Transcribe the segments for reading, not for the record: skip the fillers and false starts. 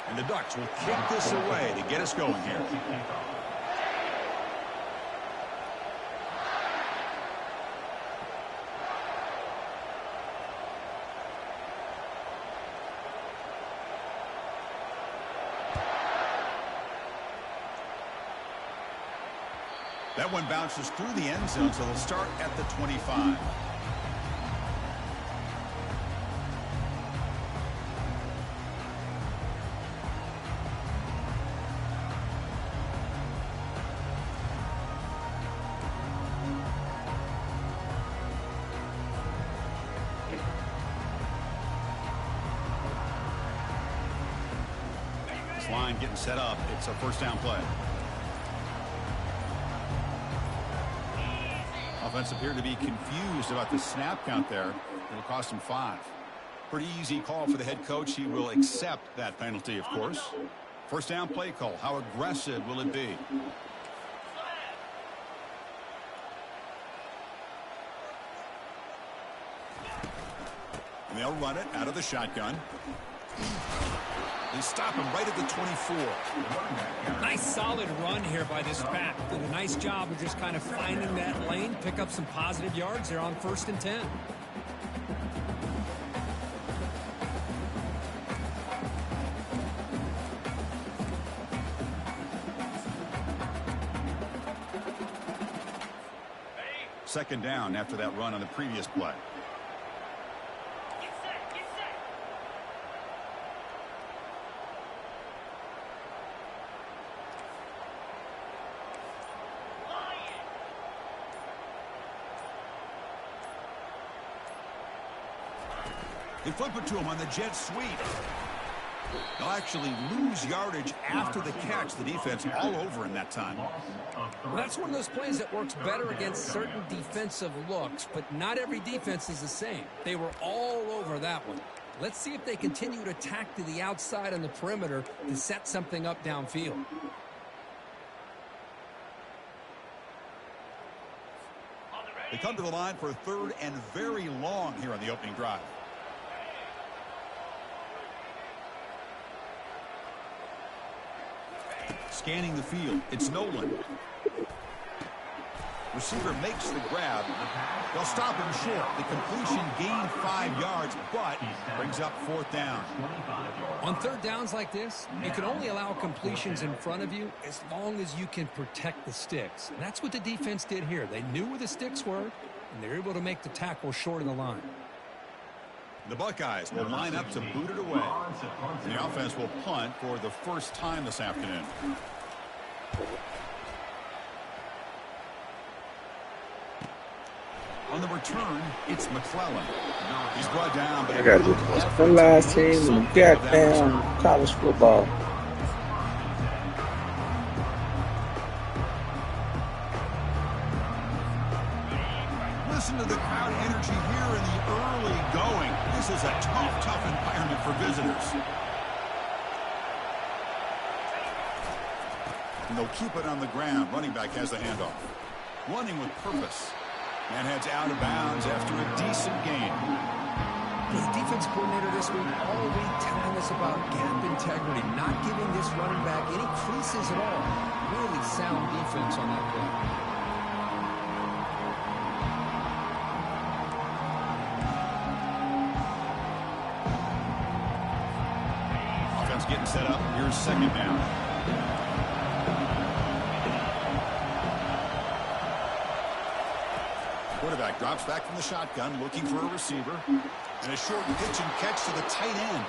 And the Ducks will kick this away to get us going here. That one bounces through the end zone, so they'll start at the 25. This line getting set up. It's a first down play. Offense appeared to be confused about the snap count there. It'll cost him 5. Pretty easy call for the head coach. He will accept that penalty, of course. First down play call. How aggressive will it be? And they'll run it out of the shotgun. They stop him right at the 24. Nice solid run here by this back. Did a nice job of just kind of finding that lane, pick up some positive yards there on 1st and 10. Second down after that run on the previous play. They flip it to him on the jet sweep. They'll actually lose yardage after the catch. The defense all over him that time. Well, that's one of those plays that works better against certain defensive looks, but not every defense is the same. They were all over that one. Let's see if they continue to attack to the outside on the perimeter to set something up downfield. They come to the line for a third and very long here on the opening drive. Scanning the field, it's Nolan. Receiver makes the grab. They'll stop him short. The completion gained 5 yards, but brings up 4th down. On third downs like this, you can only allow completions in front of you as long as you can protect the sticks. And that's what the defense did here. They knew where the sticks were, and they were able to make the tackle short of the line. The Buckeyes will line up to boot it away. And the offense will punt for the first time this afternoon. On the return, it's McClellan. He's brought down, but I got the last team in goddamn college football. Listen to the crowd energy here in the early going. This is a tough environment for visitors. And they'll keep it on the ground. Running back has the handoff. Running with purpose. And heads out of bounds after a decent gain. The defense coordinator this week all week telling us about gap integrity, not giving this running back any creases at all. Really sound defense on that play. Offense getting set up. Here's second down. Quarterback drops back from the shotgun, looking for a receiver. And a short pitch and catch to the tight end.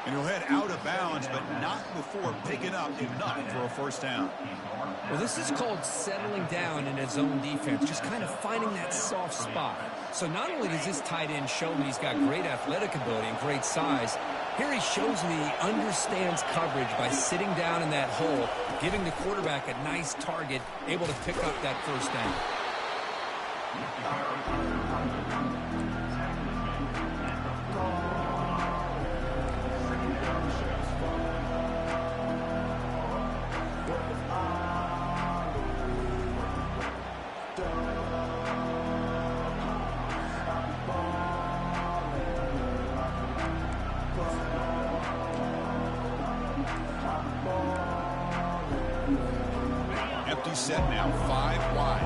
And he'll head out of bounds, but not before picking up enough for a first down. Well, this is called settling down in his own defense, just kind of finding that soft spot. So not only does this tight end show me he's got great athletic ability and great size, here he shows me he understands coverage by sitting down in that hole, giving the quarterback a nice target, able to pick up that first down. empty set now, 5 wide.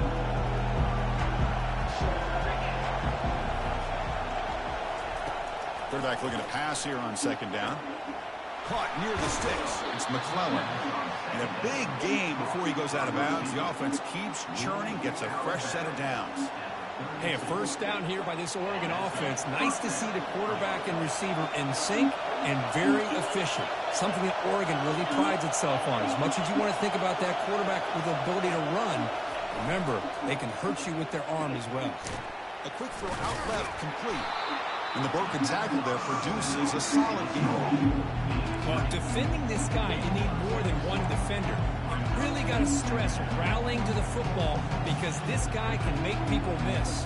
Quarterback looking to pass here on second down. Caught near the sticks. It's McClellan. And a big gain before he goes out of bounds. The offense keeps churning, gets a fresh set of downs. Hey, a first down here by this Oregon offense. Nice to see the quarterback and receiver in sync and very efficient. Something that Oregon really prides itself on. As much as you want to think about that quarterback with the ability to run, remember, they can hurt you with their arm as well. A quick throw out left, complete. And the broken tackle there produces a solid game. Well, defending this guy, you need more than one defender. You really got to stress rallying to the football because this guy can make people miss.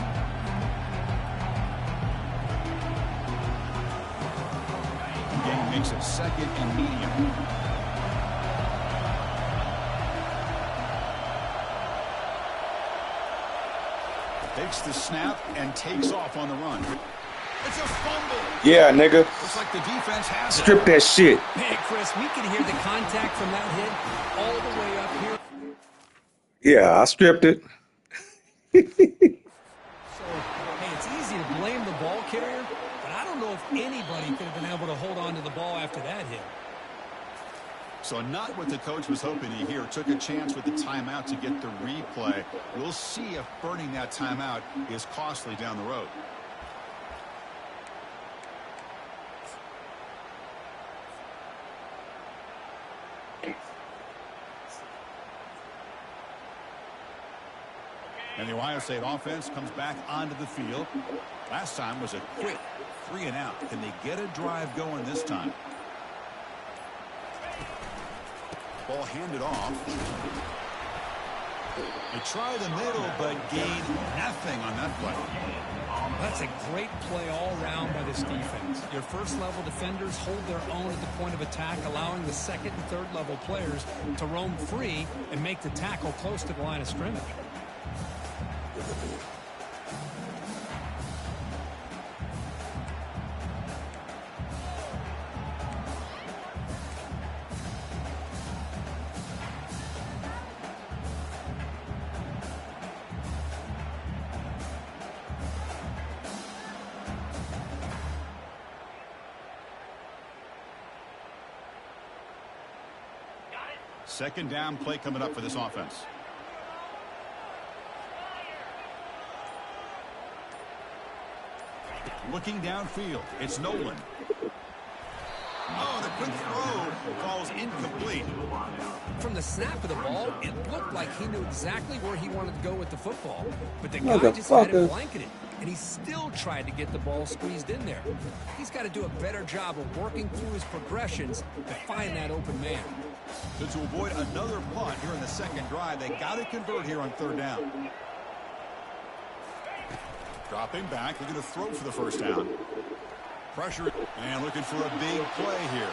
Game makes it second and medium. Takes the snap and takes off on the run. It's a fumble. Yeah, nigga. Looks like the defense has Strip that shit. Hey, Chris, we can hear the contact from that hit all the way up here. Yeah, I stripped it. So, hey, it's easy to blame the ball carrier, but I don't know if anybody could have been able to hold on to the ball after that hit. So not what the coach was hoping to hear. Took a chance with the timeout to get the replay. We'll see if burning that timeout is costly down the road. And the Ohio State offense comes back onto the field. Last time was a quick 3-and-out. Can they get a drive going this time? Ball handed off. They try the middle, but gain nothing on that play. That's a great play all around by this defense. Your first-level defenders hold their own at the point of attack, allowing the second and third-level players to roam free and make the tackle close to the line of scrimmage. Second down play coming up for this offense. Looking downfield, it's Nolan. Oh, the quick throw falls incomplete. From the snap of the ball, it looked like he knew exactly where he wanted to go with the football. But the guy just had him blanketed, and he still tried to get the ball squeezed in there. He's got to do a better job of working through his progressions to find that open man. So to avoid another punt here in the second drive, they got to convert here on third down. Dropping back, looking to throw for the first down. Pressure, and looking for a big play here.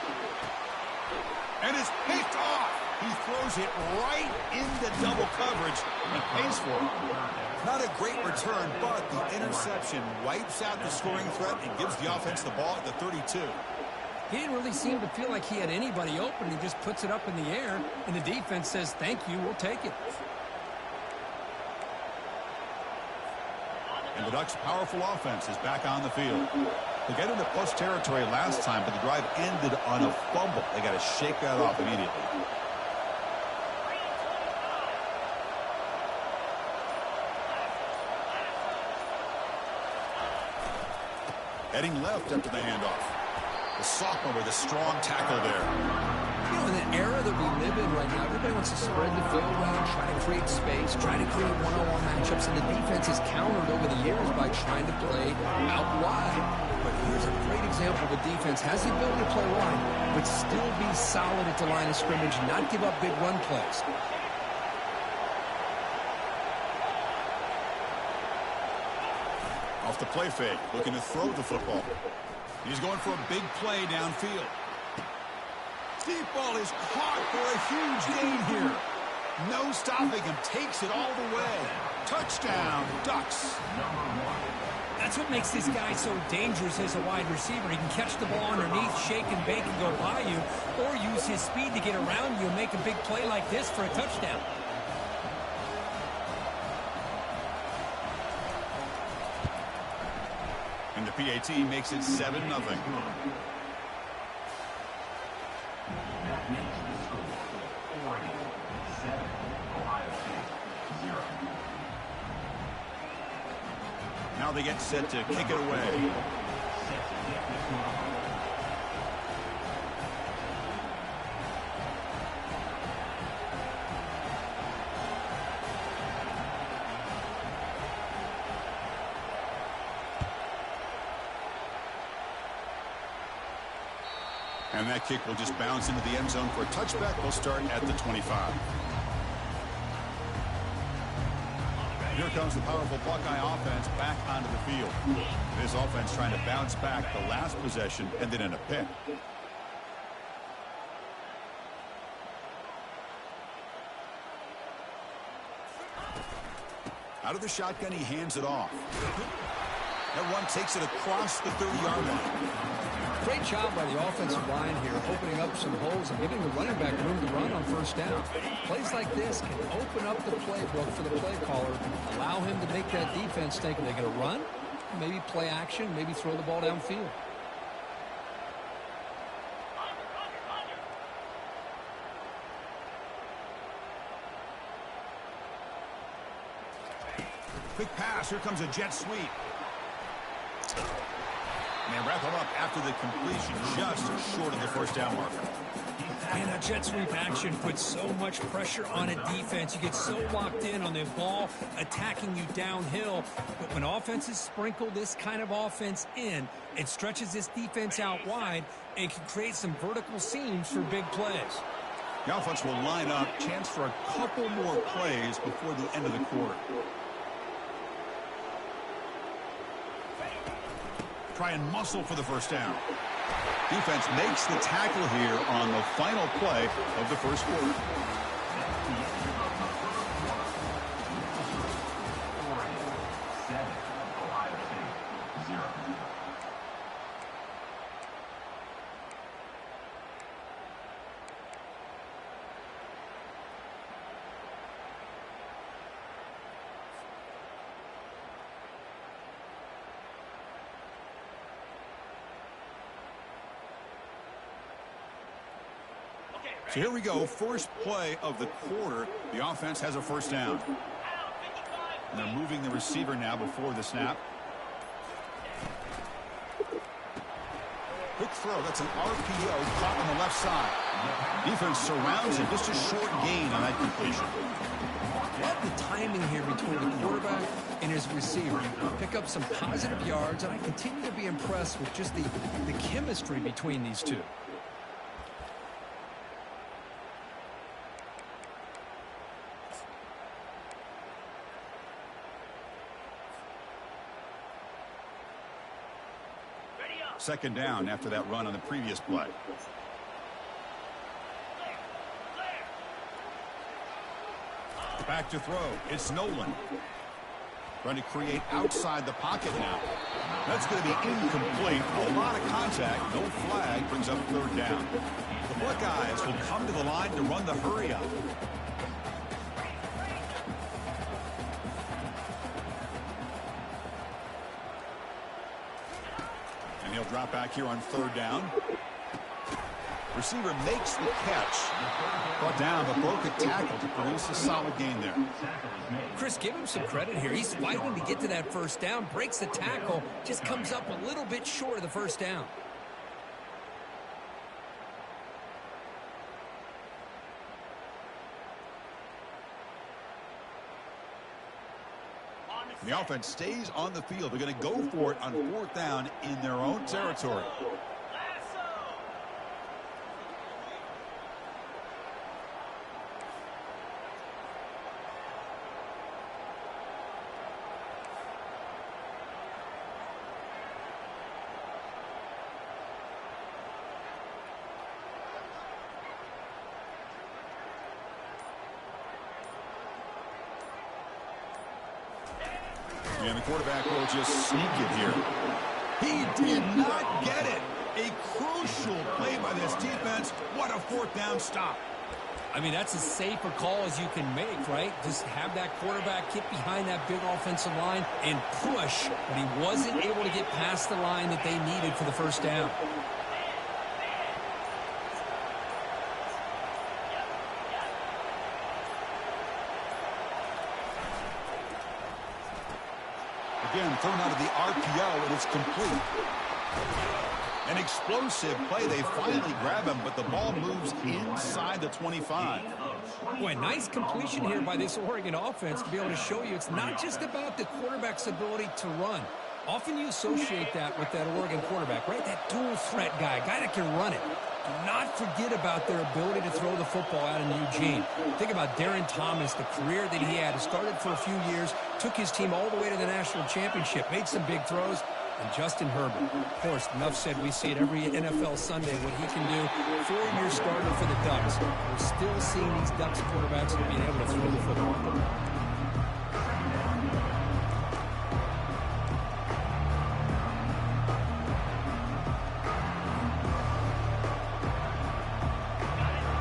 And it's picked off. He throws it right into double coverage. He pays for it. Not a great return, but the interception wipes out the scoring threat and gives the offense the ball at the 32. He didn't really seem to feel like he had anybody open. He just puts it up in the air, and the defense says, thank you, we'll take it. And the Ducks' powerful offense is back on the field. They got into plus territory last time, but the drive ended on a fumble. They got to shake that off immediately. Heading left after the handoff. The sophomore with a strong tackle there. You know, in the era that we live in right now, everybody wants to spread the field around, try to create space, try to create one-on-one matchups, and the defense is countered over the years by trying to play out wide. But here's a great example of a defense has the ability to play wide, but still be solid at the line of scrimmage, not give up big run plays. Off the play fake, looking to throw the football. He's going for a big play downfield. Deep ball is caught for a huge gain here. No stopping him. Takes it all the way. Touchdown, Ducks. That's what makes this guy so dangerous as a wide receiver. He can catch the ball underneath, shake and bake and go by you, or use his speed to get around you and make a big play like this for a touchdown. the PAT makes it 7-0. Now they get set to kick it away. And that kick will just bounce into the end zone for a touchback. We'll start at the 25. Here comes the powerful Buckeye offense back onto the field. This offense trying to bounce back the last possession and then in a pick. Out of the shotgun, he hands it off. That one takes it across the 30-yard line. Great job by the offensive line here, opening up some holes and giving the running back room to run on first down. Plays like this can open up the playbook for the play caller, allow him to make that defense think, are they going to run? Maybe play action, maybe throw the ball downfield. Quick pass. Here comes a jet sweep. And they wrap him up after the completion, just short of the first down marker. And a jet sweep action puts so much pressure on a defense. You get so locked in on the ball attacking you downhill. But when offenses sprinkle this kind of offense in, it stretches this defense out wide and can create some vertical seams for big plays. The offense will line up, chance for a couple more plays before the end of the quarter. Try and muscle for the first down. Defense makes the tackle here on the final play of the first quarter. So here we go, first play of the quarter. The offense has a first down. And they're moving the receiver now before the snap. Quick throw, that's an RPO caught on the left side. Defense surrounds him, just a short gain on that completion. Love the timing here between the quarterback and his receiver. Pick up some positive yards, and I continue to be impressed with just the chemistry between these two. Second down after that run on the previous play. Back to throw. It's Nolan. Trying to create outside the pocket now. That's going to be incomplete. A lot of contact. No flag. Brings up third down. The Buckeyes will come to the line to run the hurry up. And he'll drop back here on third down. Receiver makes the catch. Brought down, but broke a tackle to produce a solid gain there. Chris, give him some credit here. He's fighting to get to that first down, breaks the tackle, just comes up a little bit short of the first down. The offense stays on the field. They're going to go for it on fourth down in their own territory. And the quarterback will just sneak it here. He did not get it. A crucial play by this defense. What a fourth down stop. I mean, that's as safe a call as you can make, right? Just have that quarterback get behind that big offensive line and push, but he wasn't able to get past the line that they needed for the first down. Again, thrown out of the RPO, and it's complete. An explosive play. They finally grab him, but the ball moves inside the 25. Boy, nice completion here by this Oregon offense to be able to show you it's not just about the quarterback's ability to run. Often you associate that with that Oregon quarterback, right? That dual threat guy that can run it. Do not forget about their ability to throw the football out in Eugene. Think about Darren Thomas, the career that he had. He started for a few years, took his team all the way to the national championship, made some big throws. And Justin Herbert, of course, enough said, we see it every NFL Sunday what he can do. 4-year starter for the Ducks. We're still seeing these Ducks quarterbacks being able to throw the football.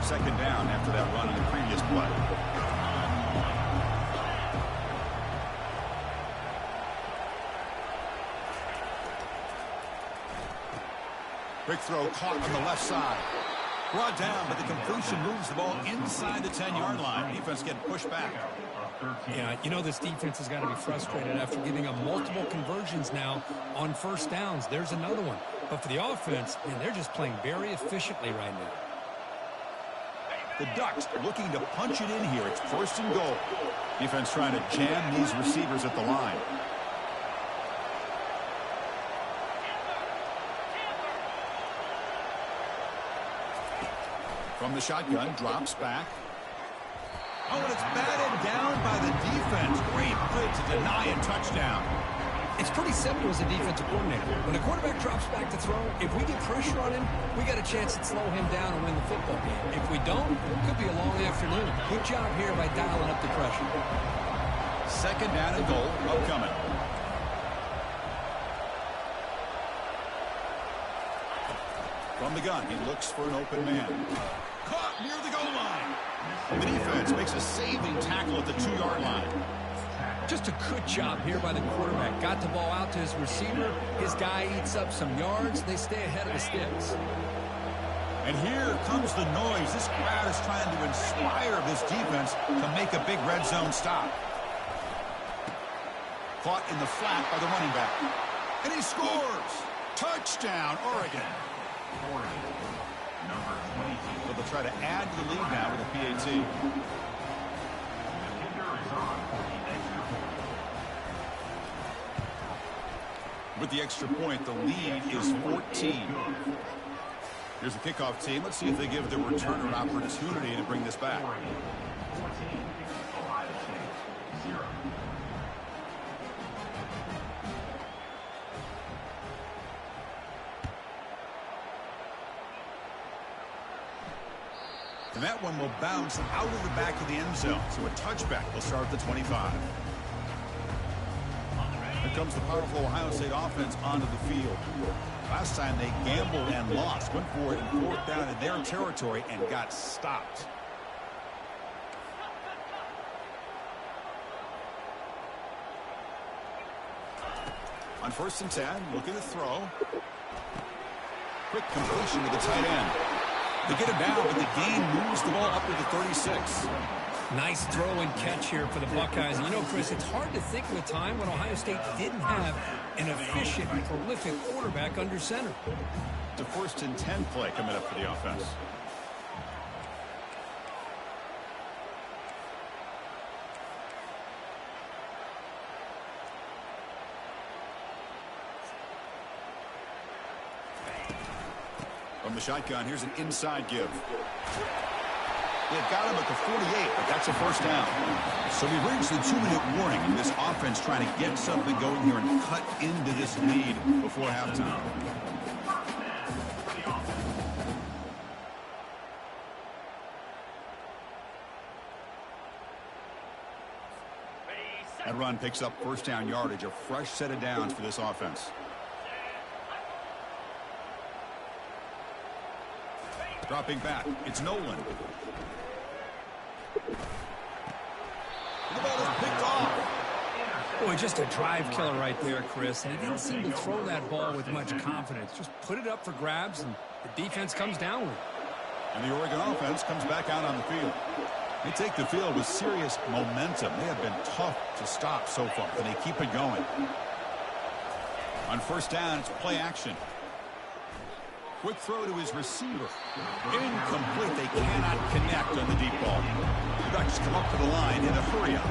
Second down after that run in the previous play. Quick throw caught on the left side. Brought down, but the completion moves the ball inside the 10-yard line. Defense getting pushed back. Yeah, you know this defense has got to be frustrated after giving up multiple conversions now on first downs. There's another one. But for the offense, man, they're just playing very efficiently right now. The Ducks looking to punch it in here. It's first and goal. Defense trying to jam these receivers at the line. From the shotgun, drops back. Oh, and it's batted down by the defense. Great play to deny a touchdown. It's pretty simple as a defensive coordinator. When a quarterback drops back to throw, if we get pressure on him, we got a chance to slow him down and win the football game. If we don't, it could be a long afternoon. Good job here by dialing up the pressure. Second down and goal upcoming. From the gun, he looks for an open man. Caught near the goal line. The defense makes a saving tackle at the 2-yard line. Just a good job here by the quarterback. Got the ball out to his receiver. His guy eats up some yards. They stay ahead of the sticks. And here comes the noise. This crowd is trying to inspire this defense to make a big red zone stop. Caught in the flat by the running back. And he scores! Touchdown, Oregon. So they'll try to add to the lead now with a PAT. With the extra point, the lead is 14. Here's the kickoff team. Let's see if they give the returner an opportunity to bring this back. And that one will bounce out of the back of the end zone. So a touchback will start at the 25. Here comes the powerful Ohio State offense onto the field. Last time they gambled and lost. Went for it in 4th down in their territory and got stopped. On 1st and 10, looking to throw. Quick completion to the tight end. They get it down, but the gain moves the ball up to the 36. Nice throw and catch here for the Buckeyes. And you know, Chris, it's hard to think of a time when Ohio State didn't have an efficient, prolific quarterback under center. The 1st and 10 play coming up for the offense. From the shotgun, here's an inside give. They've got him at the 48, but that's a first down. So we reached the 2-minute warning, and this offense trying to get something going here and cut into this lead before halftime. That run picks up first down yardage, a fresh set of downs for this offense. Dropping back, it's Nolan. The ball is picked off. Boy, just a drive killer right there, Chris. And he didn't seem to throw that ball with much confidence. Just put it up for grabs, and the defense comes down with it. And the Oregon offense comes back out on the field. They take the field with serious momentum. They have been tough to stop so far, and they keep it going. On first down, it's play action. Quick throw to his receiver. Incomplete. They cannot connect on the deep ball. The Ducks come up to the line in a hurry-up.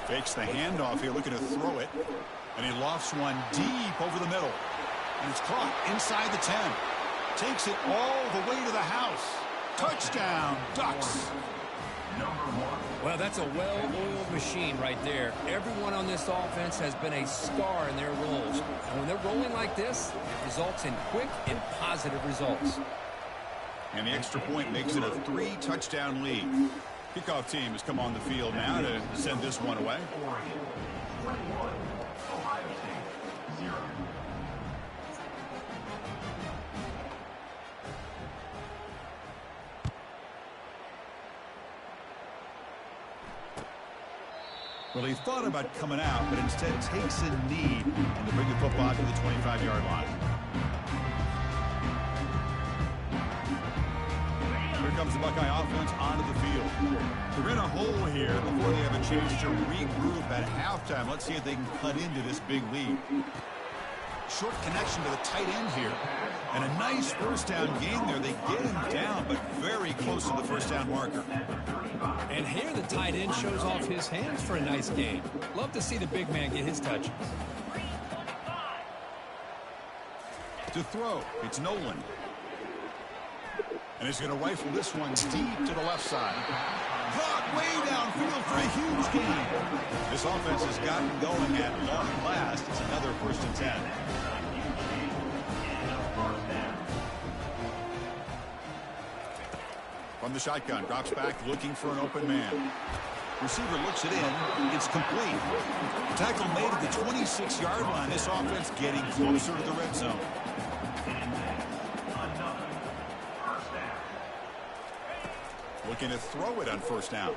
Fakes the handoff here, looking to throw it. And he lofts one deep over the middle. And it's caught inside the 10. Takes it all the way to the house. Touchdown, Ducks. Well, that's a well-oiled machine right there. Everyone on this offense has been a star in their roles. And when they're rolling like this, it results in quick and positive results. And the extra point makes it a 3-touchdown lead. Kickoff team has come on the field now to send this one away. Well, he thought about coming out, but instead takes a knee and to bring the football to the 25-yard line. Here comes the Buckeye offense onto the field. They're in a hole here before they have a chance to regroup at halftime. Let's see if they can cut into this big lead. Short connection to the tight end here. And a nice first down gain there. They get him down, but very close to the first down marker. And here the tight end shows off his hands for a nice gain. Love to see the big man get his touches. To throw, it's Nolan. And he's going to rifle this one deep to the left side. Caught way downfield for a huge gain. This offense has gotten going at long last. It's another 1st and 10. From the shotgun, drops back looking for an open man. Receiver looks it in. It's complete. Tackle made at the 26-yard line. This offense getting closer to the red zone. Looking to throw it on first down.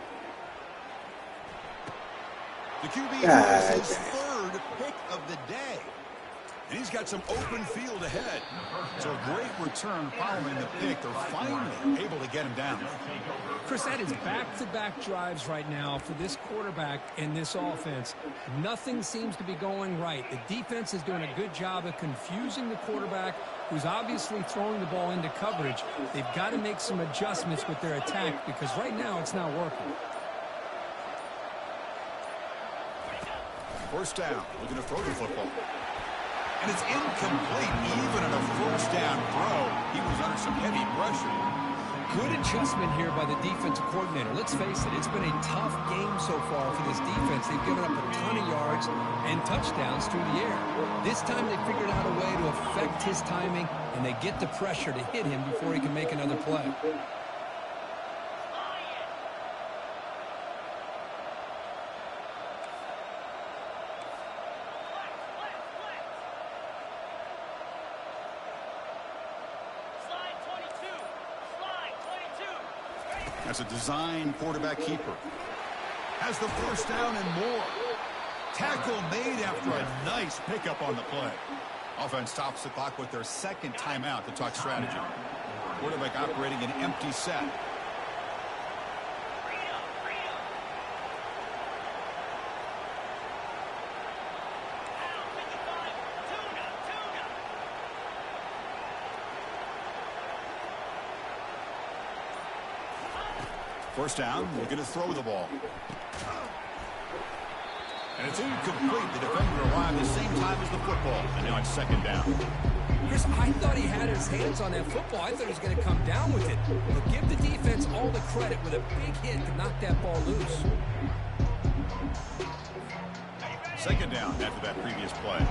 The QB has his 3rd pick of the day. And he's got some open field ahead. So a great return following the pick. They're finally able to get him down. Chris, that is back-to-back drives right now for this quarterback and this offense. Nothing seems to be going right. The defense is doing a good job of confusing the quarterback, who's obviously throwing the ball into coverage. They've got to make some adjustments with their attack because right now it's not working. First down, looking to throw the football. And it's incomplete, even on a first down throw. He was under some heavy pressure. Good adjustment here by the defensive coordinator. Let's face it, it's been a tough game so far for this defense. They've given up a ton of yards and touchdowns through the air. This time they figured out a way to affect his timing, and they get the pressure to hit him before he can make another play. As a design quarterback keeper. Has the first down and more. Tackle made after a nice pickup on the play. Offense stops the clock with their 2nd timeout to talk strategy. Quarterback operating an empty set. First down, we're going to throw the ball. And it's incomplete. The defender arrived at the same time as the football. And now it's 2nd down. Chris, I thought he had his hands on that football. I thought he was going to come down with it. But give the defense all the credit with a big hit to knock that ball loose. 2nd down after that previous play.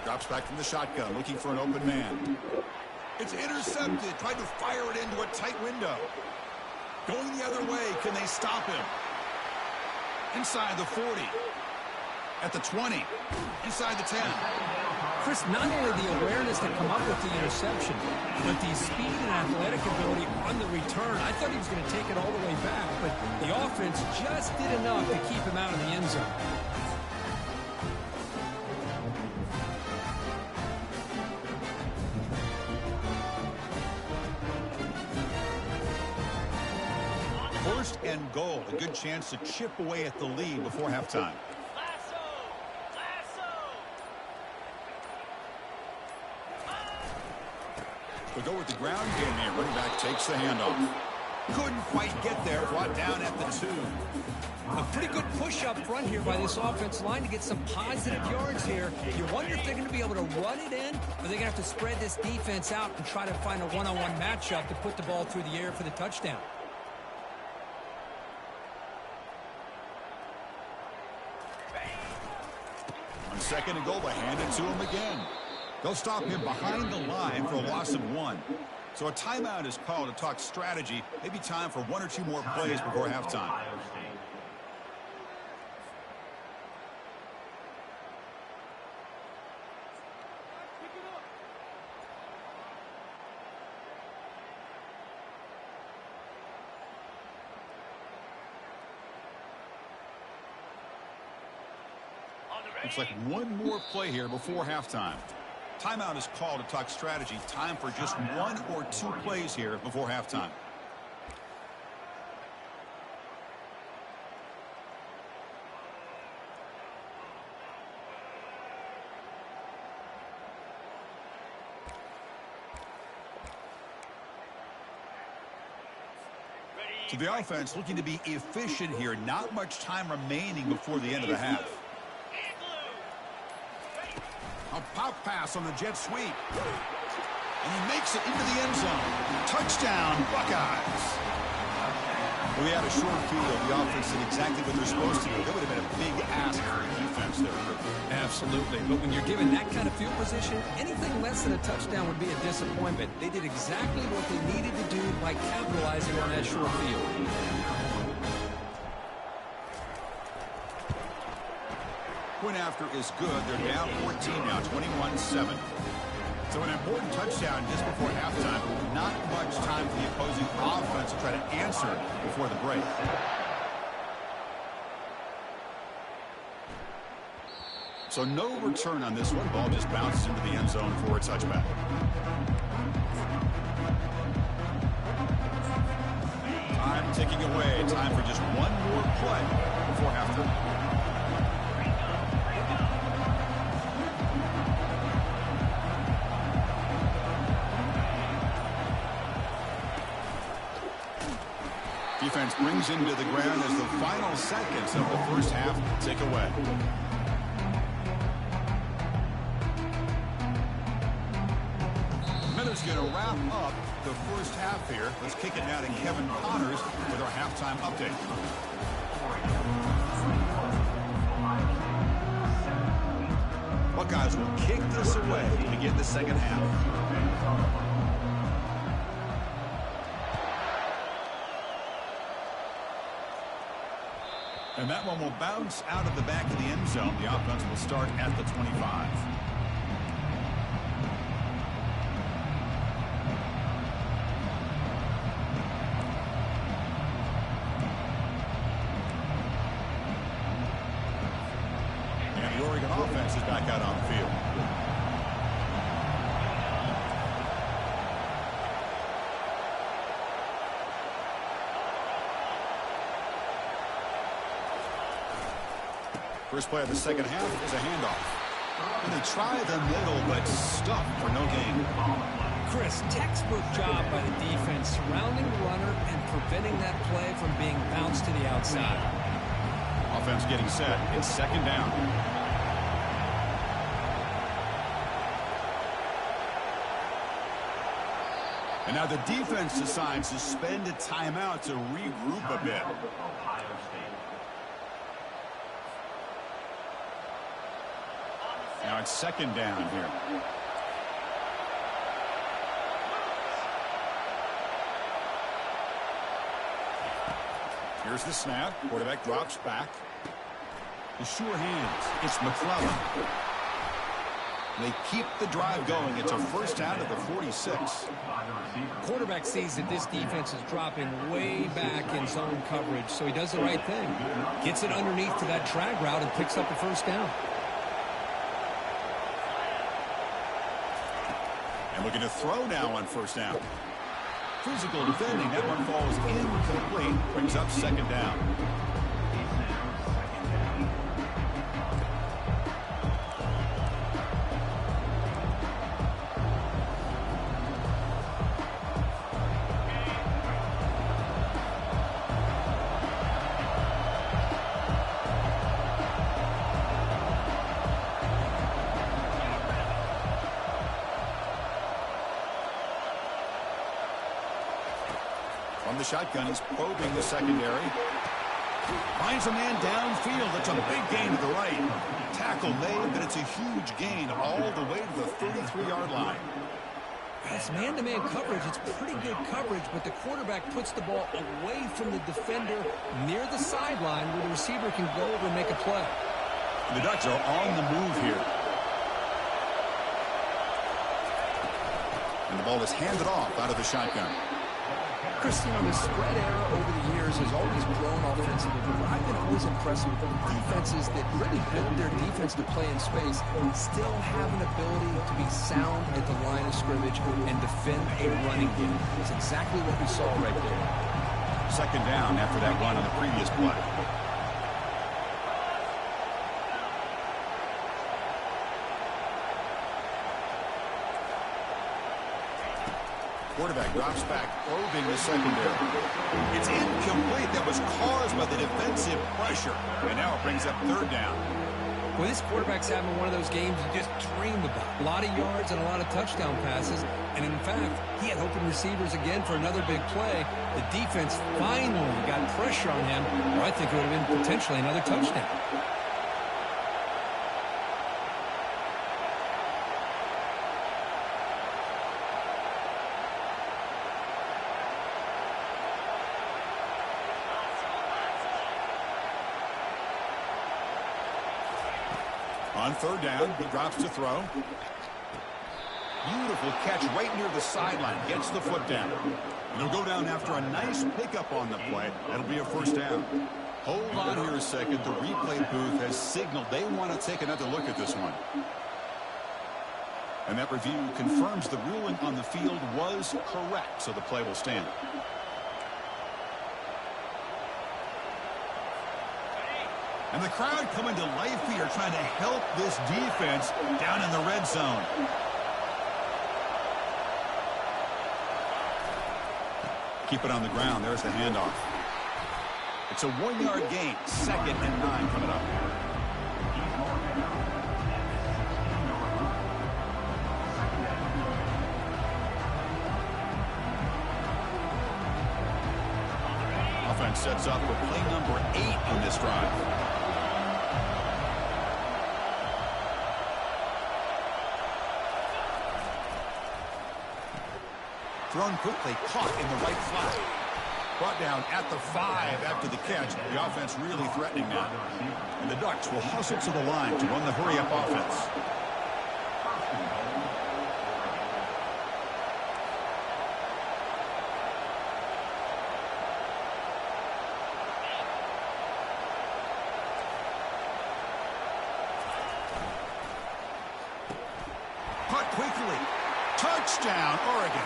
Drops back from the shotgun, looking for an open man. It's intercepted. Tried to fire it into a tight window. Going the other way. Can they stop him? Inside the 40. At the 20. Inside the 10. Chris, not only the awareness to come up with the interception, but the speed and athletic ability on the return. I thought he was going to take it all the way back, but the offense just did enough to keep him out of the end zone. First and goal. A good chance to chip away at the lead before halftime. We'll go with the ground game here. Running back takes the handoff. Couldn't quite get there. Brought down at the 2. A pretty good push up front here by this offensive line to get some positive yards here. You wonder if they're going to be able to run it in, or they're going to have to spread this defense out and try to find a one-on-one matchup to put the ball through the air for the touchdown. On second and goal, they hand it to him again. They'll stop him behind the line for a loss of 1. So a timeout is called to talk strategy. Maybe time for 1 or 2 more plays before halftime. Looks like 1 more play here before halftime. Timeout is called to talk strategy. Time for just 1 or 2 plays here before halftime. So the offense looking to be efficient here. Not much time remaining before the end of the half. A pop pass on the jet sweep. And he makes it into the end zone. Touchdown, Buckeyes. Well, we had a short field. The offense did exactly what they're supposed to do. That would have been a big ask for the defense there. Absolutely. But when you're given that kind of field position, anything less than a touchdown would be a disappointment. They did exactly what they needed to do by capitalizing on that short field. Point after is good. They're down 14 now, 21-7. So an important touchdown just before halftime. Not much time for the opposing offense to try to answer before the break. So no return on this one. Ball just bounces into the end zone for a touchback. Time ticking away. Time for just 1 more play before halftime. Defense brings him to the ground as the final seconds of the first half tick away. Miller's going to wrap up the first half here. Let's kick it now to Kevin Connors with our halftime update. Buckeyes will kick this away to begin the second half. And that one will bounce out of the back of the end zone. The offense will start at the 25. And the Oregon offense is back out on the field. First play of the second half is a handoff. And they try the middle, but stuffed for no gain. Chris, textbook job by the defense, surrounding the runner and preventing that play from being bounced to the outside. Offense getting set. It's second down. And now the defense decides to spend a timeout to regroup a bit. Now it's second down here. Here's the snap. Quarterback drops back. The sure hands. It's McClellan. They keep the drive going. It's a first down at the 46. Quarterback sees that this defense is dropping way back in zone coverage, so he does the right thing. Gets it underneath to that drag route and picks up the first down. And looking to throw now on first down. Physical defending. That one falls incomplete. Brings up second down. From the shotgun, he's probing the secondary. Finds a man downfield. It's a big gain to the right. Tackle made, but it's a huge gain all the way to the 33-yard line. It's man-to-man coverage. It's pretty good coverage, but the quarterback puts the ball away from the defender near the sideline where the receiver can go over and make a play. The Ducks are on the move here. And the ball is handed off out of the shotgun. Christian, the spread era over the years has always grown offensively, but I've been always impressed with defenses that really build their defense to play in space and still have an ability to be sound at the line of scrimmage and defend a running game. It's exactly what we saw right there. Second down after that run on the previous play. Quarterback drops back, probing the secondary. It's incomplete. That was caused by the defensive pressure. And now it brings up third down. Well, this quarterback's having one of those games you just dreamed about. A lot of yards and a lot of touchdown passes. And in fact, he had open receivers again for another big play. The defense finally got pressure on him, or I think it would have been potentially another touchdown. On third down, he drops to throw. Beautiful catch right near the sideline. Gets the foot down. And he'll go down after a nice pickup on the play. That'll be a first down. Hold on here a second. The replay booth has signaled they want to take another look at this one. And that review confirms the ruling on the field was correct, so the play will stand. And the crowd coming to life here, trying to help this defense down in the red zone. Keep it on the ground. There's the handoff. It's a 1-yard gain. 2nd and 9 coming up. Offense sets up for play number 8 on this drive. Thrown quickly, caught in the right flat. Brought down at the 5 after the catch. The offense really threatening now. And the Ducks will hustle to the line to run the hurry-up offense. Caught quickly. Touchdown, Oregon.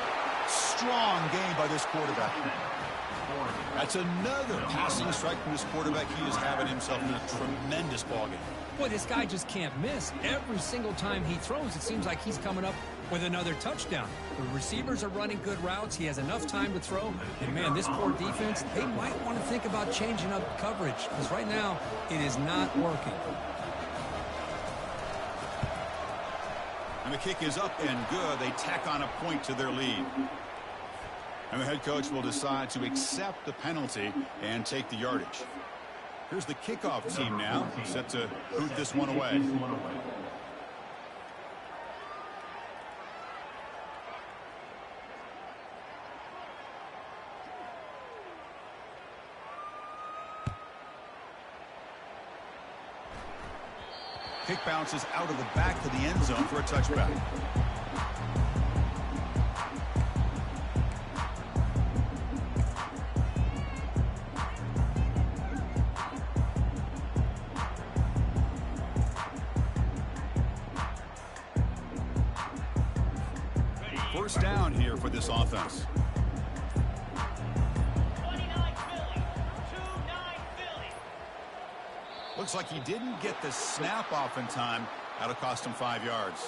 Strong game by this quarterback. That's another passing strike from this quarterback. He is having himself in a tremendous ballgame. Boy, this guy just can't miss. Every single time he throws, it seems like he's coming up with another touchdown. The receivers are running good routes. He has enough time to throw. And, man, this poor defense, they might want to think about changing up coverage because right now it is not working. And the kick is up and good. They tack on a point to their lead. And the head coach will decide to accept the penalty and take the yardage. Here's the kickoff team now, set to boot this one away. Kick bounces out of the back to the end zone for a touchback. First down here for this offense. Looks like he didn't get the snap off in time. That'll cost him 5 yards.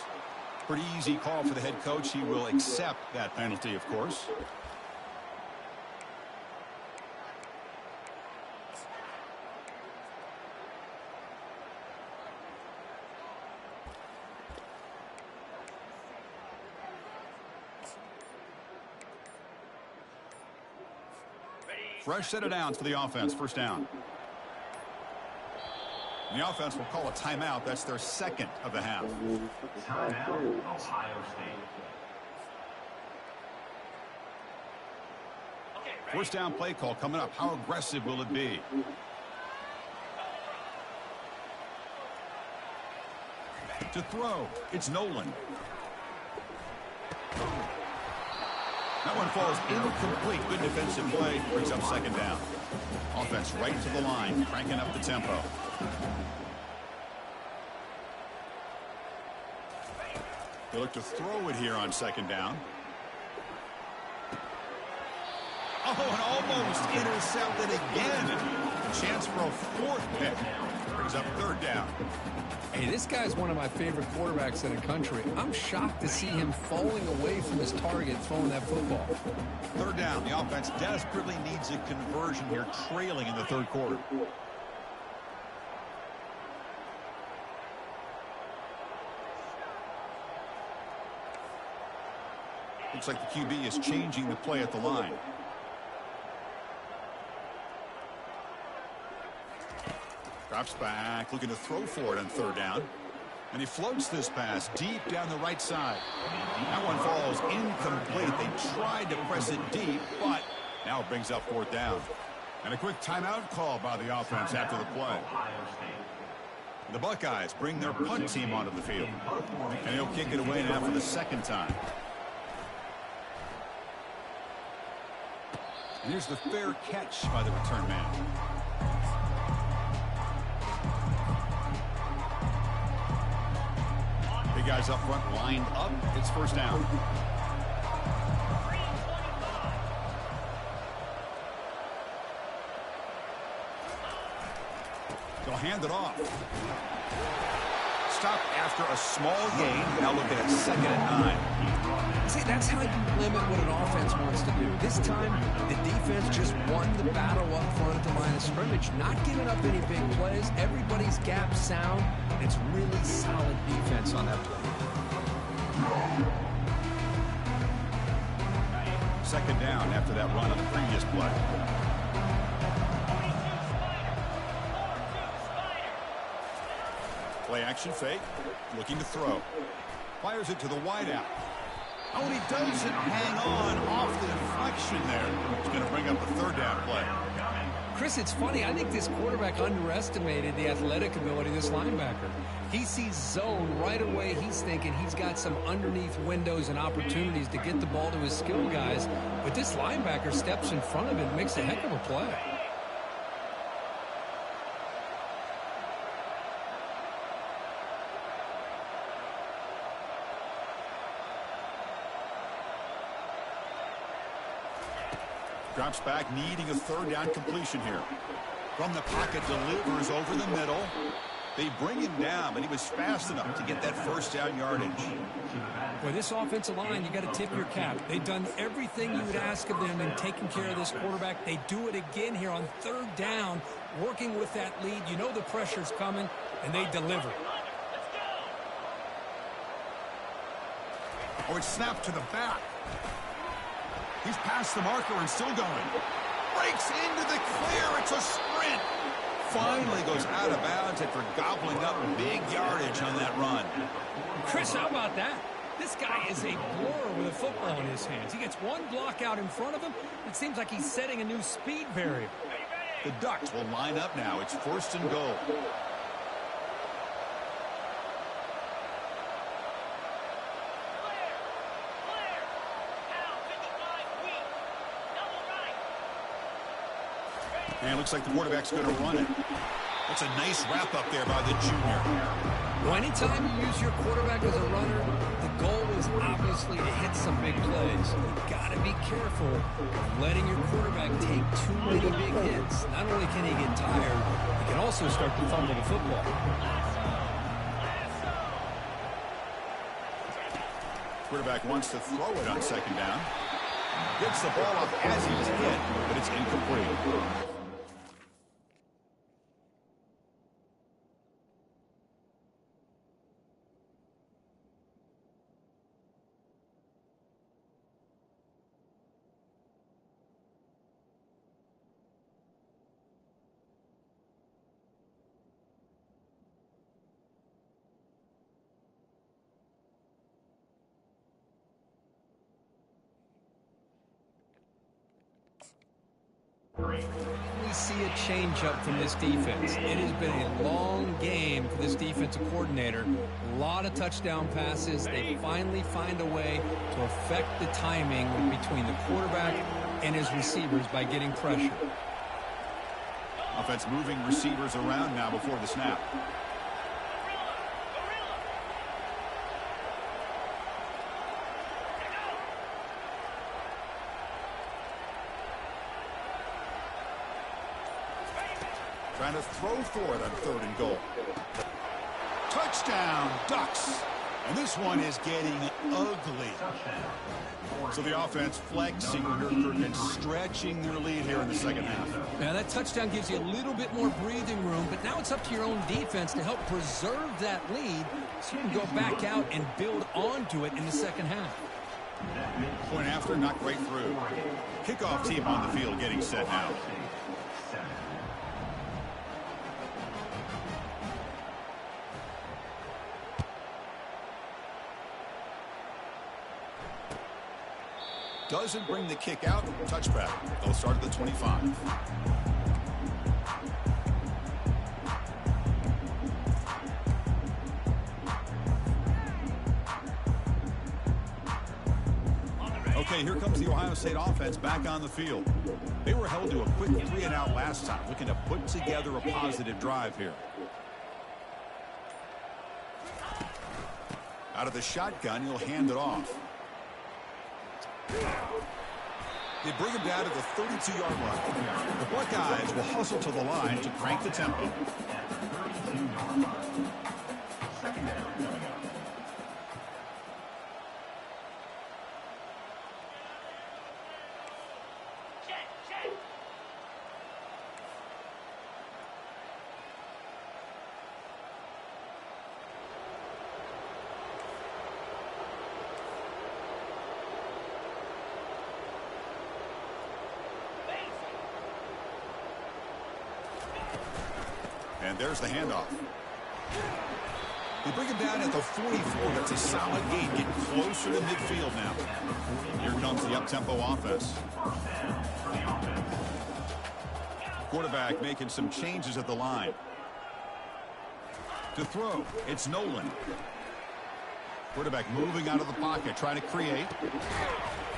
Pretty easy call for the head coach. He will accept that penalty, of course. Fresh set of downs for the offense. First down. The offense will call a timeout. That's their second of the half. Timeout, Ohio State. First down play call coming up. How aggressive will it be? To throw, it's Nolan. That one falls incomplete. Good defensive play. Brings up second down. Offense right to the line, cranking up the tempo. They look to throw it here on second down. Oh, and almost intercepted again. A chance for a fourth pick. Brings up third down. Hey, this guy's one of my favorite quarterbacks in the country. I'm shocked to see him falling away from his target throwing that football. Third down. The offense desperately needs a conversion here, trailing in the third quarter. Looks like the QB is changing the play at the line. Drops back, looking to throw for it on third down. And he floats this pass deep down the right side. That one falls incomplete. They tried to press it deep, but now it brings up fourth down. And a quick timeout call by the offense after the play. The Buckeyes bring their punt team onto the field. And he'll kick it away now for the second time. And here's the fair catch by the return man. Big guys up front lined up. It's first down. They'll hand it off. Stop after a small gain. Now looking at second and 9. See, that's how you limit what an offense wants to do. This time, the defense just won the battle up front at the line of scrimmage, not giving up any big plays. Everybody's gap sound. It's really solid defense on that play. Second down after that run on the previous play. Play action fake. Looking to throw. Fires it to the wideout. Oh, and he doesn't hang on off the deflection there. He's going to bring up a third down play. Chris, it's funny. I think this quarterback underestimated the athletic ability of this linebacker. He sees zone right away. He's thinking he's got some underneath windows and opportunities to get the ball to his skill guys. But this linebacker steps in front of him and makes a heck of a play. Drops back, needing a third down completion here. From the pocket, delivers over the middle. They bring him down, but he was fast enough to get that first down yardage. Boy, this offensive line, you got to tip your cap. They've done everything you would ask of them in taking care of this quarterback. They do it again here on third down, working with that lead. You know the pressure's coming, and they deliver. Oh, it's snapped to the back. He's past the marker and still going. Breaks into the clear. It's a sprint. Finally goes out of bounds after gobbling up big yardage on that run. Chris, how about that? This guy is a blur with a football in his hands. He gets one block out in front of him. It seems like he's setting a new speed barrier. The Ducks will line up now. It's first and goal. And it looks like the quarterback's going to run it. That's a nice wrap up there by the junior. Well, anytime you use your quarterback as a runner, the goal is obviously to hit some big plays. You've got to be careful of letting your quarterback take too many big hits. Not only can he get tired, he can also start to fumble the football. Quarterback wants to throw it on second down. Gets the ball up as he's hit, but it's incomplete. We see a change-up from this defense. It has been a long game for this defensive coordinator. A lot of touchdown passes. They finally find a way to affect the timing between the quarterback and his receivers by getting pressure. Offense moving receivers around now before the snap. Trying to throw for it on 3rd and goal. Touchdown, Ducks. And this one is getting ugly. So the offense flexing and stretching their lead here in the second half. Now that touchdown gives you a little bit more breathing room, but now it's up to your own defense to help preserve that lead so you can go back out and build onto it in the second half. Point after, knocked right through. Kickoff team on the field getting set now. Doesn't bring the kick out. Touchback. They'll start at the 25. Okay, here comes the Ohio State offense back on the field. They were held to a quick 3-and-out last time, looking to put together a positive drive here. Out of the shotgun, he'll hand it off. They bring him down to the 32-yard line. The Buckeyes will hustle to the line to crank the tempo. And there's the handoff. They bring him down at the 44. That's a solid gain, getting closer to midfield now. Here comes the up-tempo offense. Quarterback making some changes at the line. To throw, it's Nolan. Quarterback moving out of the pocket, trying to create.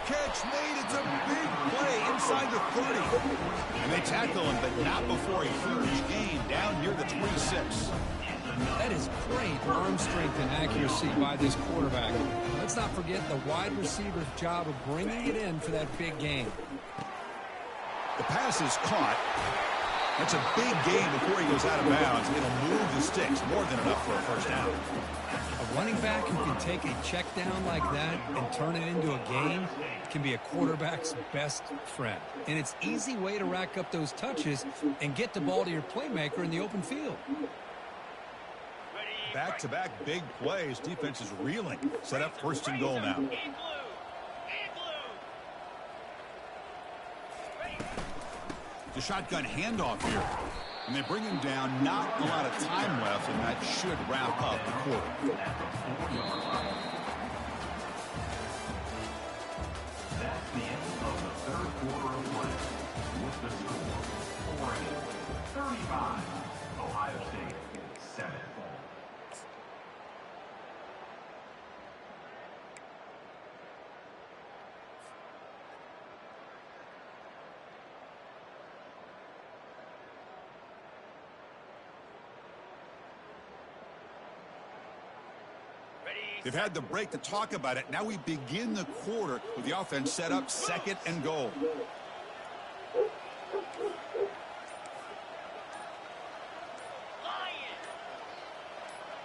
Catch made. It's a big play inside the 30. And they tackle him, but not before a huge gain down near the 26. That is great arm strength and accuracy by this quarterback. Let's not forget the wide receiver's job of bringing it in for that big gain. The pass is caught. That's a big gain before he goes out of bounds. It'll move the sticks more than enough for a first down. A running back who can take a check down like that and turn it into a gain can be a quarterback's best friend. And it's an easy way to rack up those touches and get the ball to your playmaker in the open field. Back-to-back big plays. Defense is reeling. Set up 1st and goal now. The shotgun handoff here. And they bring him down. Not a lot of time left, and that should wrap up the quarter. That's the end of the 3rd quarter of play. With the score, Oregon 35, Ohio State 7. They've had the break to talk about it. Now we begin the quarter with the offense set up 2nd and goal.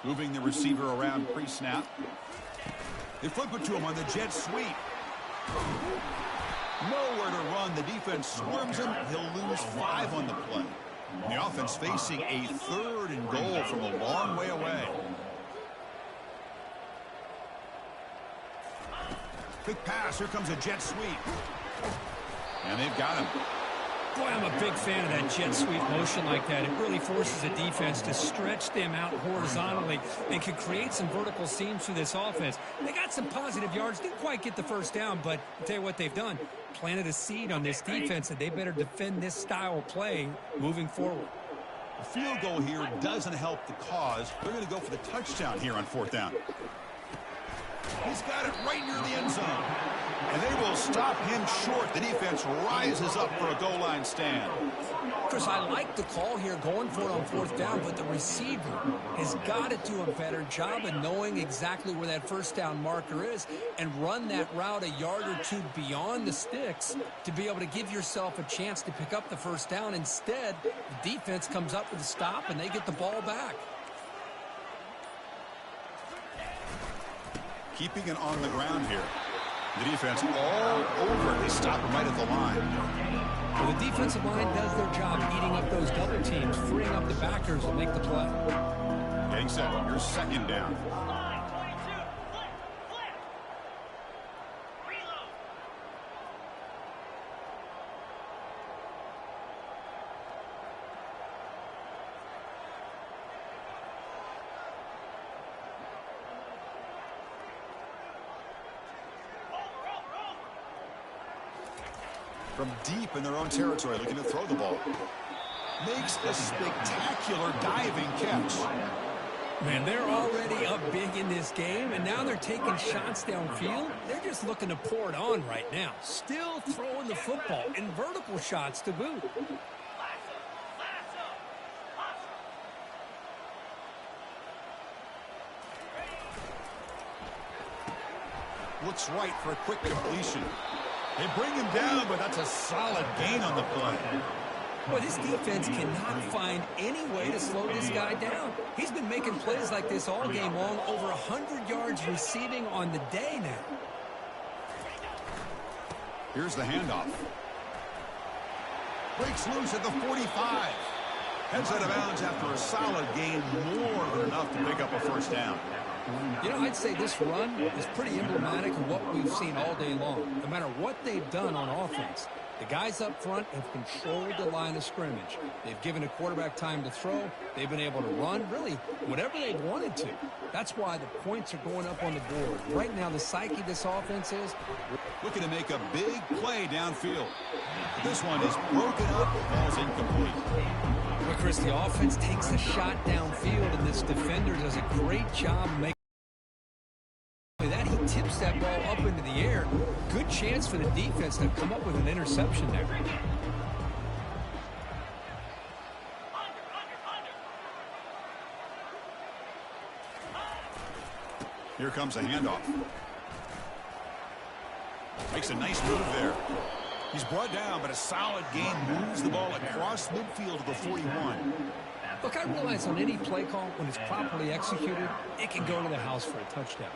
Moving the receiver around pre-snap. They flip it to him on the jet sweep. Nowhere to run. The defense swarms him. He'll lose 5 on the play. The offense facing a 3rd and goal from a long way away. Quick pass. Here comes a jet sweep. And they've got him. Boy, I'm a big fan of that jet sweep motion like that. It really forces the defense to stretch them out horizontally and can create some vertical seams through this offense. They got some positive yards. Didn't quite get the first down, but I'll tell you what they've done. Planted a seed on this defense, and they better defend this style of play moving forward. A field goal here doesn't help the cause. They're going to go for the touchdown here on 4th down. He's got it right near the end zone. And they will stop him short. The defense rises up for a goal line stand. Chris, I like the call here going for it on 4th down, but the receiver has got to do a better job of knowing exactly where that 1st down marker is and run that route a yard or 2 beyond the sticks to be able to give yourself a chance to pick up the 1st down. Instead, the defense comes up with a stop and they get the ball back. Keeping it on the ground here. The defense all over. They stop him right at the line. Well, the defensive line does their job eating up those double teams, freeing up the backers to make the play. Getting set. Your 2nd down. From deep in their own territory, looking to throw the ball. Makes a spectacular diving catch. Man, they're already up big in this game, and now they're taking shots downfield. They're just looking to pour it on right now. Still throwing the football in vertical shots to boot. Looks right for a quick completion. They bring him down, but that's a solid gain on the play. Well, this defense cannot find any way to slow this guy down. He's been making plays like this all game long, over 100 yards receiving on the day now. Here's the handoff. Breaks loose at the 45. Heads out of bounds after a solid gain, more than enough to pick up a 1st down. You know, I'd say this run is pretty emblematic of what we've seen all day long. No matter what they've done on offense, the guys up front have controlled the line of scrimmage. They've given a quarterback time to throw. They've been able to run, really, whatever they've wanted to. That's why the points are going up on the board. Right now, the psyche of this offense is looking to make a big play downfield. This one is broken up. Ball's incomplete. But Chris, the offense takes a shot downfield, and this defender does a great job making that. He tips that ball up into the air. Good chance for the defense to come up with an interception there. Here comes a handoff. Makes a nice move there. He's brought down, but a solid gain moves the ball across midfield to the 41. Look, I realize on any play call, when it's properly executed, it can go to the house for a touchdown.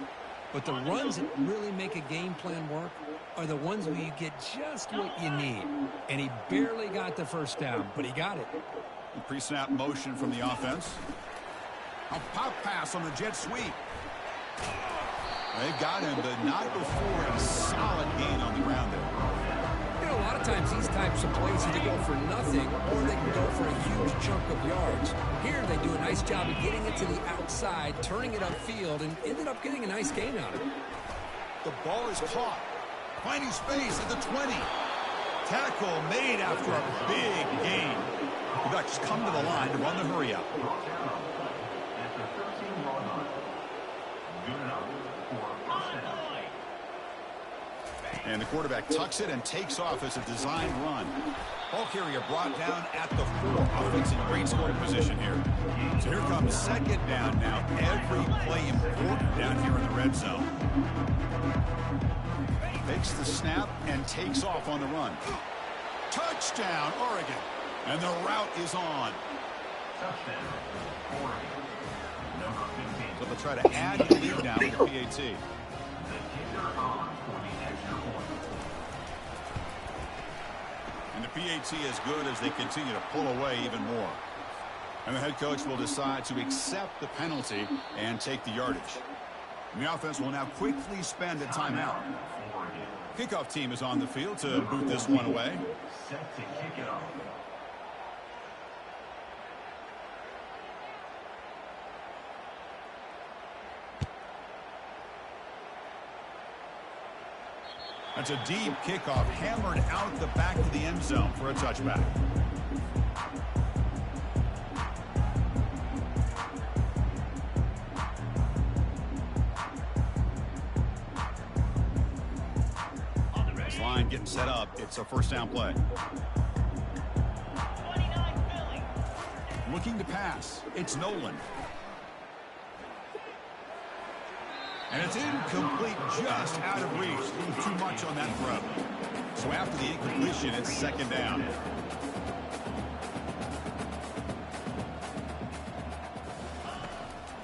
But the runs that really make a game plan work are the ones where you get just what you need. And he barely got the 1st down, but he got it. Pre-snap motion from the offense. A pop pass on the jet sweep. They've got him, but not before a solid gain on the ground there. You know, a lot of times these types of plays either go for nothing or they can go for a huge chunk of yards. Here they do a nice job of getting it to the outside, turning it upfield, and ended up getting a nice gain on it. The ball is caught. Finding space at the 20. Tackle made after a big gain. The Ducks come to the line to run the hurry out. And the quarterback tucks it and takes off as a design run. Ball carrier brought down at the 4. Offense in great scoring position here. So here comes second down now. Every play important down here in the red zone. Takes the snap and takes off on the run. Touchdown, Oregon. And the route is on. Touchdown, Oregon. Number 15. So they'll try to add the lead now with the PAT. The kicker on for the extra point. And the PAT is good as they continue to pull away even more. And the head coach will decide to accept the penalty and take the yardage. And the offense will now quickly spend a timeout. Oregon. Kickoff team is on the field to boot this one away. Set to kick it off. That's a deep kickoff, hammered out the back of the end zone for a touchback. This line getting set up. It's a first down play. Looking to pass. It's Nolan. And it's incomplete, just out of reach. A little too much on that throw. So after the incompletion, it's second down.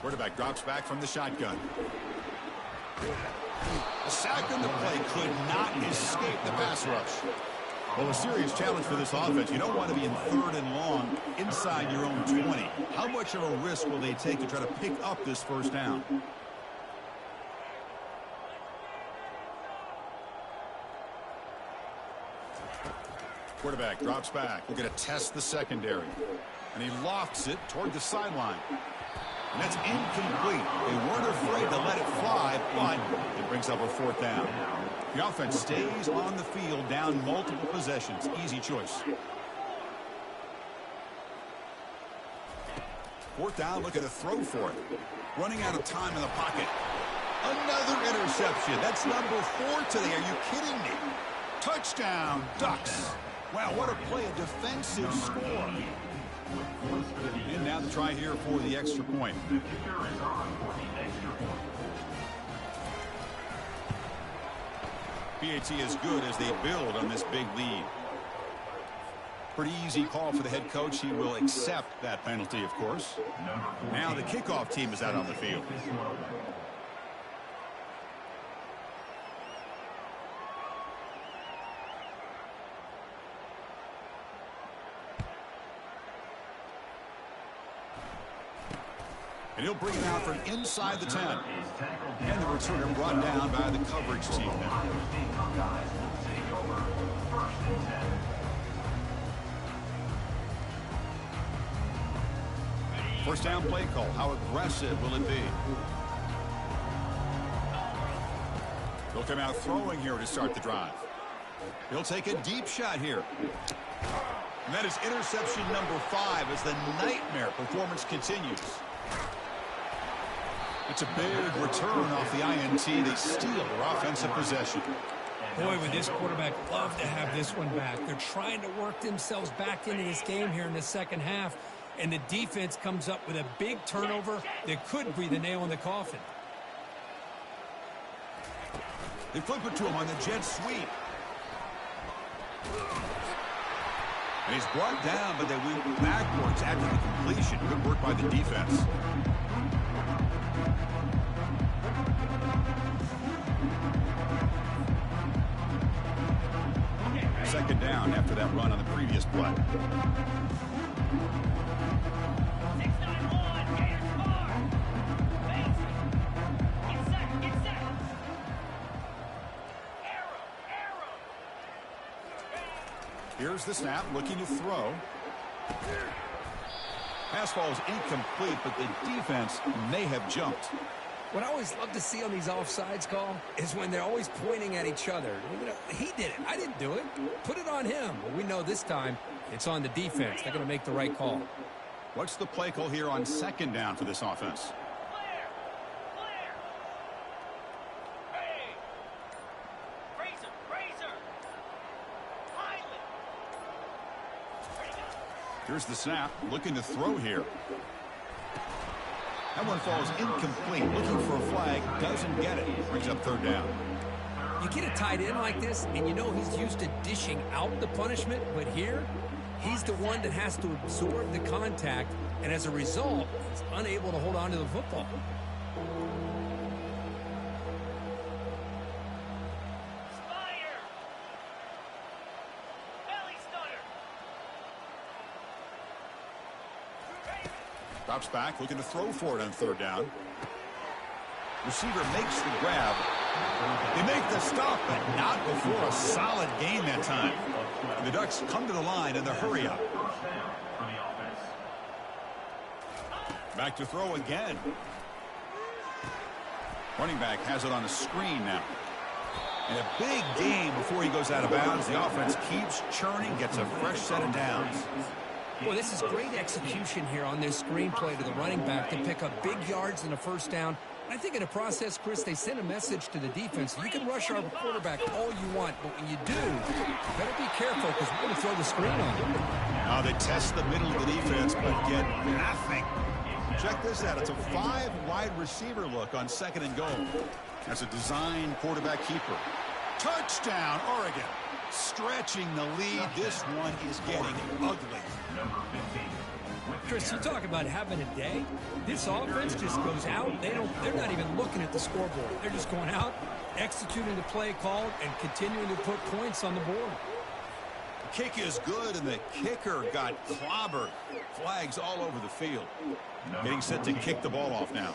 Quarterback drops back from the shotgun. The sack on the play could not escape the pass rush. Well, a serious challenge for this offense. You don't want to be in 3rd and long inside your own 20. How much of a risk will they take to try to pick up this first down? Quarterback drops back. We're going to test the secondary. And he lofts it toward the sideline. And that's incomplete. They weren't afraid to let it fly, but it brings up a 4th down. The offense stays on the field, down multiple possessions. Easy choice. 4th down, look at a throw for it. Running out of time in the pocket. Another interception. That's number 4 today. Are you kidding me? Touchdown, Ducks. Wow, what a play, a defensive score. And now the try here for the extra point. The kicker is on for the extra point. PAT is good as they build on this big lead. Pretty easy call for the head coach. He will accept that penalty, of course. Now the kickoff team is out on the field. And he'll bring it out from inside the 10. And the returner brought down by the coverage team. First down play call. How aggressive will it be? He'll come out throwing here to start the drive. He'll take a deep shot here. And that is interception number 5 as the nightmare performance continues. It's a big return off the INT. They steal their offensive possession. Boy, would this quarterback love to have this one back. They're trying to work themselves back into this game here in the second half, and the defense comes up with a big turnover that could be the nail in the coffin. They flip it to him on the jet sweep. And he's brought down, but they went backwards after the completion. Good work by the defense. Second down after that run on the previous play. 691, Gators far. Fancy. Get set. Arrow. Here's the snap, looking to throw. Pass ball is incomplete, but the defense may have jumped. What I always love to see on these offsides call is when they're always pointing at each other. You know, he did it. I didn't do it. Put it on him. Well, we know this time it's on the defense. They're going to make the right call. What's the play call here on second down for this offense? Clear. Hey. Freeze him. Here's the snap. Looking to throw here. That one falls incomplete. Looking for a flag. Doesn't get it. Brings up third down. You get a tight end like this, and you know he's used to dishing out the punishment, but here, he's the one that has to absorb the contact, and as a result, he's unable to hold on to the football. Spider. Belly stunner. Drops back, looking to throw for it on third down. Receiver makes the grab. They make the stop, but not before a solid gain that time. And the Ducks come to the line in the hurry up. Back to throw again. Running back has it on a screen now. And a big gain before he goes out of bounds. The offense keeps churning, gets a fresh set of downs. Boy, this is great execution here on this screenplay to the running back to pick up big yards in the first down. I think in the process, Chris, they send a message to the defense. You can rush our quarterback all you want, but when you do, you better be careful because we're going to throw the screen on you. Now they test the middle of the defense, but get nothing. Check this out. It's a 5-wide receiver look on second and goal. That's a design quarterback keeper. Touchdown, Oregon. Stretching the lead. This one is getting ugly. Chris, you talk about having a day. This offense just goes out. They're not even looking at the scoreboard. They're just going out, executing the play called, and continuing to put points on the board. The kick is good, and the kicker got clobbered. Flags all over the field. Getting set to kick the ball off now.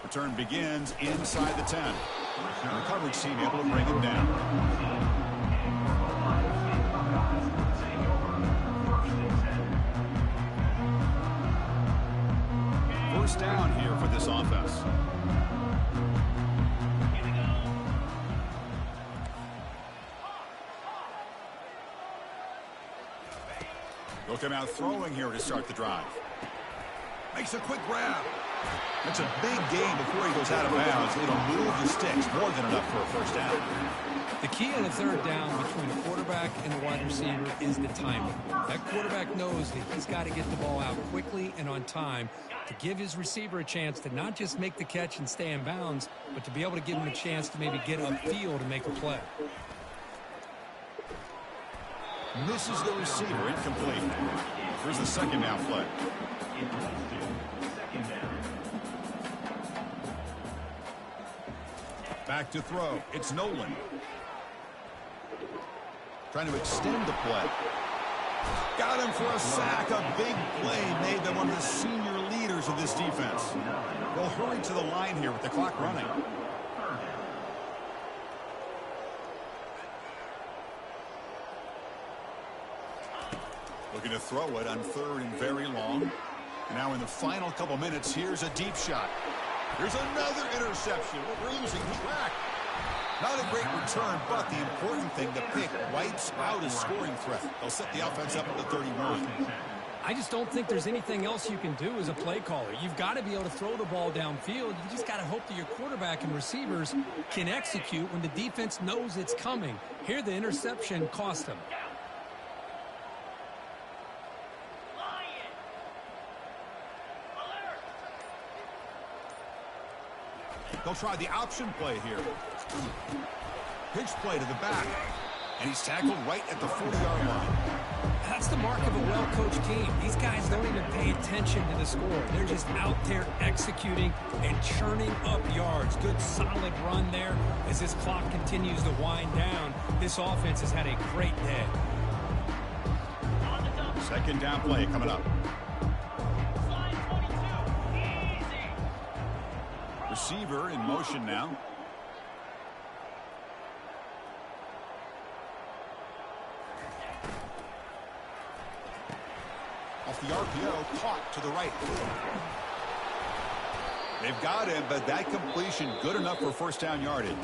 Return begins inside the 10. And the coverage team able to bring him down. First down here for this offense. They'll come out throwing here to start the drive. Makes a quick grab. That's a big gain before he goes out of bounds. It'll move the sticks. More than enough for a first down. The key on the third down between the quarterback and the wide receiver is the timing. That quarterback knows that he's got to get the ball out quickly and on time to give his receiver a chance to not just make the catch and stay in bounds, but to be able to give him a chance to maybe get upfield and make a play. Misses the receiver. Incomplete. Here's the second down play. Back to throw. It's Nolan. Trying to extend the play. Got him for a sack. A big play made by one of the senior leaders of this defense. They'll hurry to the line here with the clock running. Looking to throw it on third and very long. And now in the final couple minutes, here's a deep shot. Here's another interception. We're losing track. Not a great return, but the important thing, the pick wipes out a scoring threat. They'll set the offense up at the 31. I just don't think there's anything else you can do as a play caller. You've got to be able to throw the ball downfield. You just got to hope that your quarterback and receivers can execute when the defense knows it's coming. Here, the interception cost them. They'll try the option play here. Pitch play to the back. And he's tackled right at the 40-yard line. That's the mark of a well-coached team. These guys don't even pay attention to the score. They're just out there executing and churning up yards. Good, solid run there as this clock continues to wind down. This offense has had a great day. Second down play coming up. Receiver in motion now. Off the RPO, caught to the right. They've got him, but that completion good enough for first down yardage.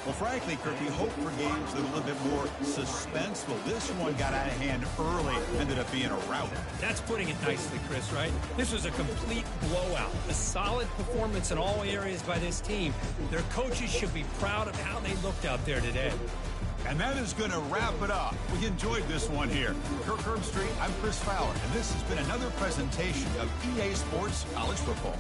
Well, frankly, Kirk, you hope for games that are a little bit more suspenseful. This one got out of hand early, ended up being a rout. That's putting it nicely, Chris, right? This was a complete blowout. A solid performance in all areas by this team. Their coaches should be proud of how they looked out there today. And that is going to wrap it up. We enjoyed this one here. Kirk Herbstreit, I'm Chris Fowler, and this has been another presentation of EA Sports College Football.